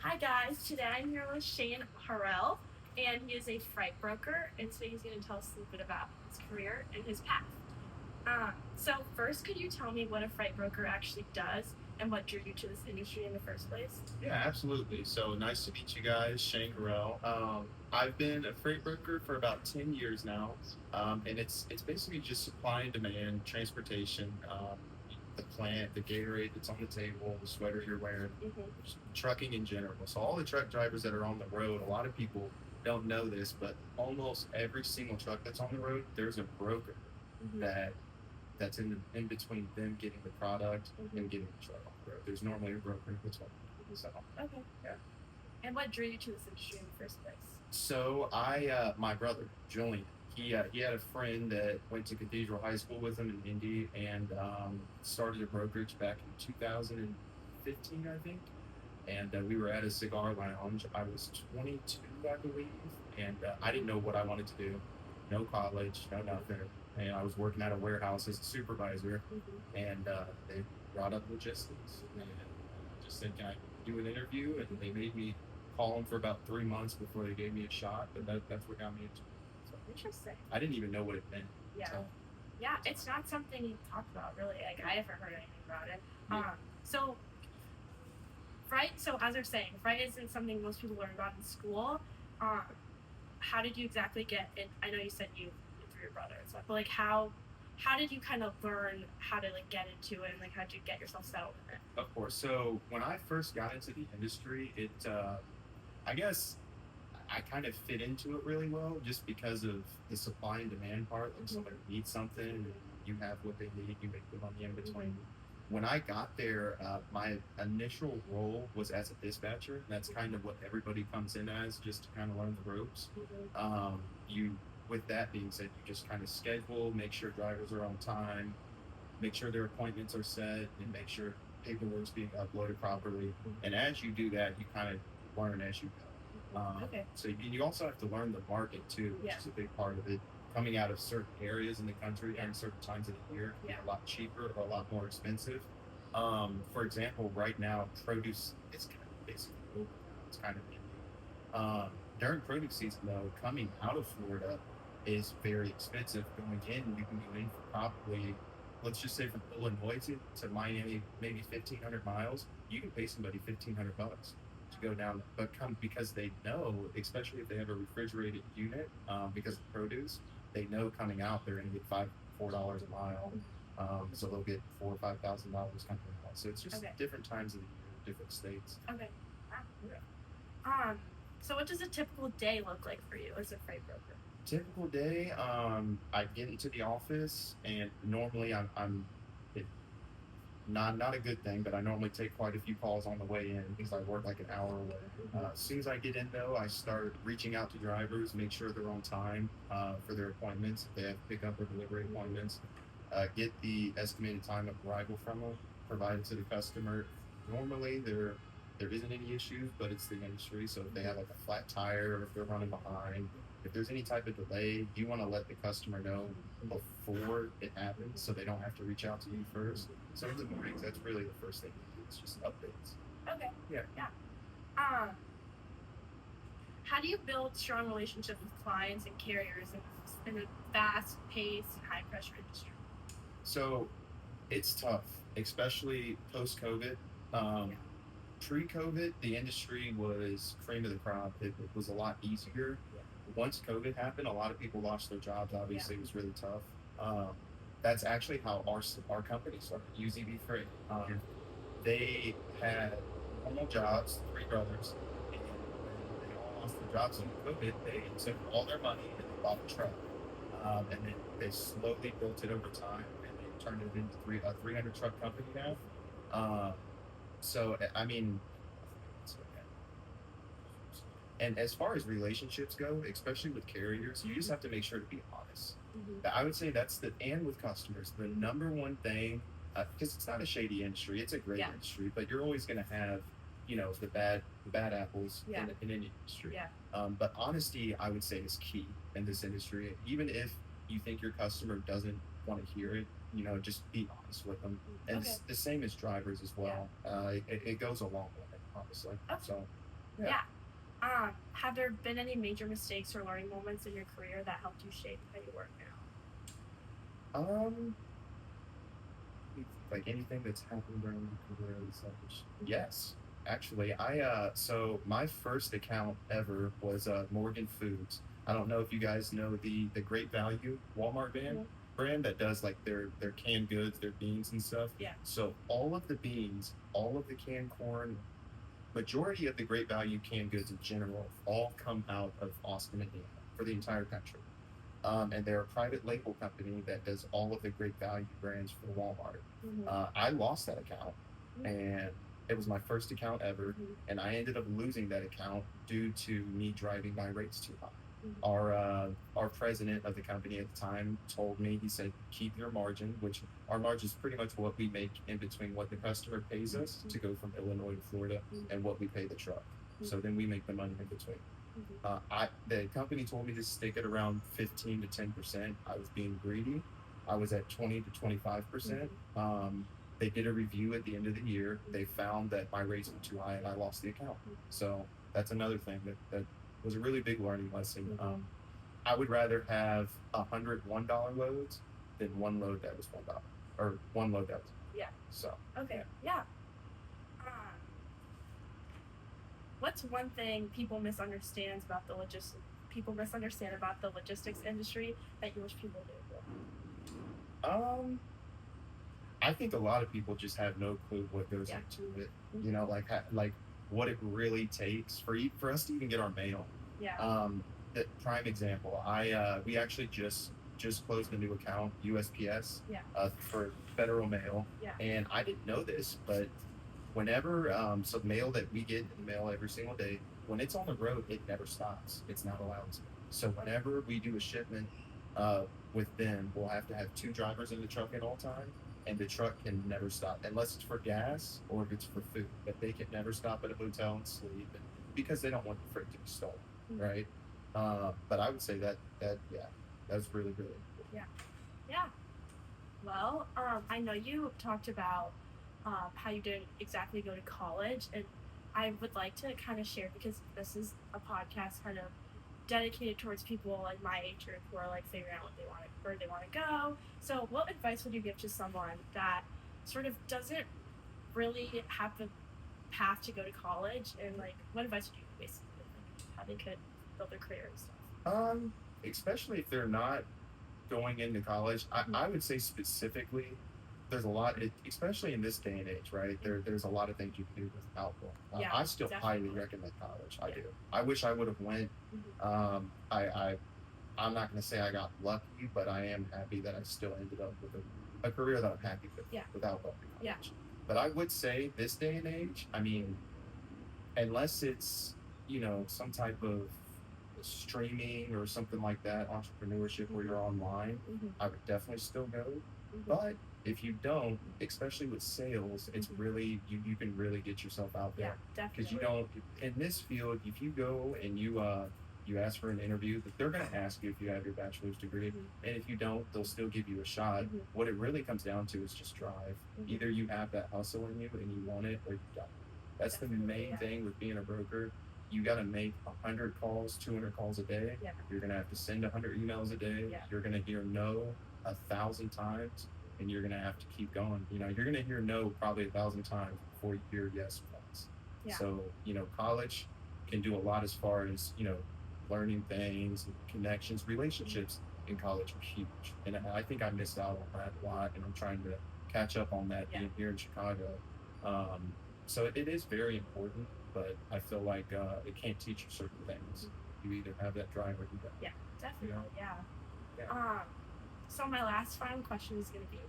Hi guys, today I'm here with Shane Harrell, and he is a freight broker, and so he's going to tell us a little bit about his career and his path. So first, could you tell me what a freight broker actually does and what drew you to this industry in the first place? Yeah, absolutely. So nice to meet you guys, Shane Harrell. I've been a freight broker for about 10 years now, and it's basically just supply and demand, transportation, the plant, the Gatorade that's on the table, the sweater you're wearing, trucking in general. So all the truck drivers that are on the road, a lot of people don't know this, but almost every single truck that's on the road, there's a broker Mm-hmm. that that's in between them getting the product and getting the truck off the road. There's normally a broker in between. So Okay. yeah. And what drew you to this industry in the first place? So my brother Julian, he had a friend that went to Cathedral High School with him in Indy, and started a brokerage back in 2015, I think. And we were at a cigar lounge. I was 22, I believe, and I didn't know what I wanted to do. No college, no nothing. And I was working at a warehouse as a supervisor, and they brought up logistics, and I just said, "Can I do an interview?" And they made me call them for about 3 months before they gave me a shot. But that's what got me into it. So Interesting. I didn't even know what it meant. Yeah. So, Yeah, it's not something you talk about really. Like I haven't heard anything about it. yeah. So fright. So as you're saying, fright isn't something most people learn about in school. Um, how did you exactly get in? I know you said you through your brother and stuff, but like how did you kind of learn how to like get into it and like how did you get yourself settled in it? Of course. So when I first got into the industry, I guess I kind of fit into it really well just because of the supply and demand part. Like somebody needs something, and you have what they need, you make the money in between. When I got there, my initial role was as a dispatcher. That's kind of what everybody comes in as, just to kind of learn the ropes. You, with that being said, you just kind of schedule, make sure drivers are on time, make sure their appointments are set, and make sure paperwork's being uploaded properly. And as you do that, you kind of learn as you go. Okay. So you also have to learn the market too, which Yeah. is a big part of it. Coming out of certain areas in the country Yeah. and certain times of the year, Yeah. a lot cheaper or a lot more expensive. For example, right now, produce is kind of basically over now. It's kind of during produce season though, coming out of Florida is very expensive. Going in, you can go in for probably, let's just say from Illinois to Miami, maybe 1,500 miles. You can pay somebody $1,500 to go down, but come because they know, especially if they have a refrigerated unit, because of produce, they know coming out they're going to get $4 a mile. So they'll get $4 or $5,000 coming out. So it's just Okay. different times of the year, different states. Okay. Wow. Yeah. So what does a typical day look like for you as a freight broker? Typical day, I get into the office, and normally I'm it, not a good thing, but I normally take quite a few calls on the way in because I work like an hour away. As soon as I get in, though, I start reaching out to drivers, make sure they're on time for their appointments, if they have pickup or delivery appointments. Get the estimated time of arrival from them, provided to the customer. Normally, there isn't any issues, but it's the industry. So if they have like a flat tire, or if they're running behind, if there's any type of delay, you want to let the customer know before it happens, so they don't have to reach out to you first. So in the mornings, that's really the first thing we do. It's just updates. Okay. Yeah. Yeah. Um, how do you build strong relationships with clients and carriers in a fast-paced and high-pressure industry? So it's tough, especially post COVID. Pre-COVID, the industry was cream of the crop. It was a lot easier. Once COVID happened, a lot of people lost their jobs. Obviously, it was really tough. That's actually how our company started, UZB Freight. They had normal jobs, three brothers, and when they all lost their jobs in COVID, they took all their money and they bought a truck. And then they slowly built it over time, and they turned it into a 300 truck company now. So I mean, and as far as relationships go, especially with carriers, you just have to make sure to be honest. I would say that's and with customers, the number one thing, because it's not a shady industry, it's a great industry, but you're always going to have, the bad apples in any industry. Yeah. But honesty, I would say, is key in this industry. Even if you think your customer doesn't want to hear it, just be honest with them. And Okay. the same as drivers as well. It goes a long way, honestly. Okay. So Yeah. Have there been any major mistakes or learning moments in your career that helped you shape how you work now? Um, like anything that's happened during my career and such. Yes, actually, so my first account ever was Morgan Foods. I don't know if you guys know the Great Value Walmart brand that does like their canned goods, their beans and stuff. Yeah. So all of the beans, all of the canned corn, majority of the Great Value canned goods in general, all come out of Austin, Indiana, for the entire country. And they're a private label company that does all of the Great Value brands for Walmart. I lost that account, and it was my first account ever, and I ended up losing that account due to me driving my rates too high. Our president of the company at the time told me, he said, keep your margin, which our margin is pretty much what we make in between what the customer pays us to go from Illinois to Florida and what we pay the truck. So then we make the money in between. The company told me to stick at around 15 to 10%. I was being greedy. I was at 20 to 25%. They did a review at the end of the year. They found that my rates were too high and I lost the account. So that's another thing that was a really big learning lesson. I would rather have $101 loads than one load that was $1 or one load that was. Yeah. So. Okay. Yeah. What's one thing people misunderstand about the logistics industry that you wish people knew? I think a lot of people just have no clue what goes into it. You know, like what it really takes for us to even get our mail. Yeah. The prime example, we actually just closed a new account, USPS, for federal mail. Yeah. And I didn't know this, but whenever so mail that we get in the mail every single day, when it's on the road, it never stops. It's not allowed to. So whenever we do a shipment with them, we'll have to have two drivers in the truck at all times, and the truck can never stop unless it's for gas or if it's for food. But they can never stop at a hotel and sleep, because they don't want the freight to be stolen, right? But I would say that that's really important. Yeah. Well, I know you talked about how you didn't exactly go to college, and I would like to kind of share, because this is a podcast kind of dedicated towards people like my age group who are like figuring out where they want to go. So, what advice would you give to someone that sort of doesn't really have the path to go to college, and like what advice would you give basically, like, how they could build their career and stuff? Especially if they're not going into college, I would say specifically, there's a lot, especially in this day and age, right? There's a lot of things you can do without going. I still highly recommend college. I do. I wish I would have went. I'm not going to say I got lucky, but I am happy that I still ended up with a career that I'm happy with without going to college. But I would say this day and age, I mean, unless it's, some type of streaming or something like that, entrepreneurship where you're online, I would definitely still go. But if you don't, especially with sales, it's really, you can really get yourself out there. Because you don't, in this field, if you go and you ask for an interview, they're going to ask you if you have your bachelor's degree. And if you don't, they'll still give you a shot. What it really comes down to is just drive. Either you have that hustle in you and you want it, or you don't. That's the main thing with being a broker. You got to make 100 calls, 200 calls a day. You're going to have to send 100 emails a day. You're going to hear no 1,000 times, and you're going to have to keep going. You're going to hear no probably 1,000 times before you hear yes once. So, college can do a lot as far as, learning things, connections, relationships in college are huge. And I think I missed out on that a lot, and I'm trying to catch up on that being here in Chicago. So it is very important, but I feel like it can't teach you certain things. You either have that drive or you don't. Yeah, definitely. So my last final question is going to be,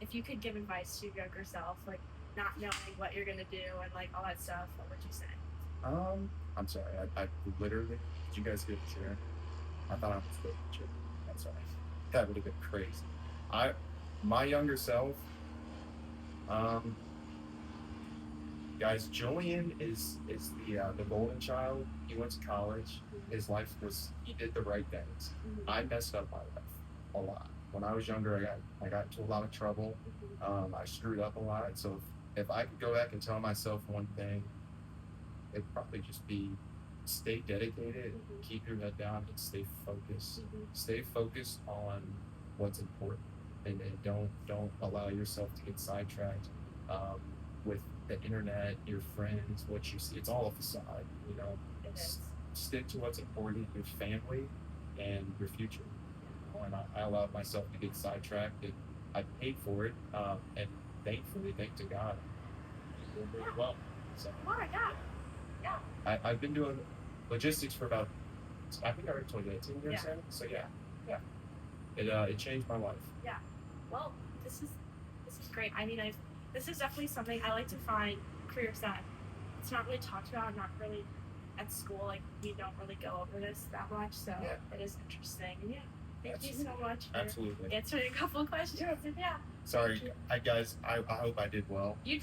if you could give advice to your younger self, like not knowing what you're going to do and like all that stuff, what would you say? I'm sorry. I literally, did you guys get a chair? I thought I was supposed to chair. I'm sorry. That would have been crazy. My younger self, guys, Julian is the golden child. He went to college. His life he did the right things. I messed up my life a lot. When I was younger, I got into a lot of trouble. I screwed up a lot. So if I could go back and tell myself one thing, it'd probably just be stay dedicated, Mhm. keep your head down, and stay focused. Mhm. Stay focused on what's important, and don't allow yourself to get sidetracked um, with the internet, your friends, what you see. It's all a facade, you know. It is. Stick to what's important, your family, and your future. You know, and I allowed myself to get sidetracked, and I paid for it, and thankfully, thank to God, I'm doing really well. So Oh my god. Yeah. I've been doing logistics for about, I think I already told you that, 10 years Yeah. now. So yeah, it changed my life. Yeah. Well, this is great. I mean, this is definitely something I like to find careers that it's not really talked about, not really at school. Like we don't really go over this that much, so Yeah. it is interesting. And yeah, thank you Absolutely. so much for Absolutely. answering a couple of questions. Yeah. And yeah, Sorry, thank you. guys. I hope I did well. You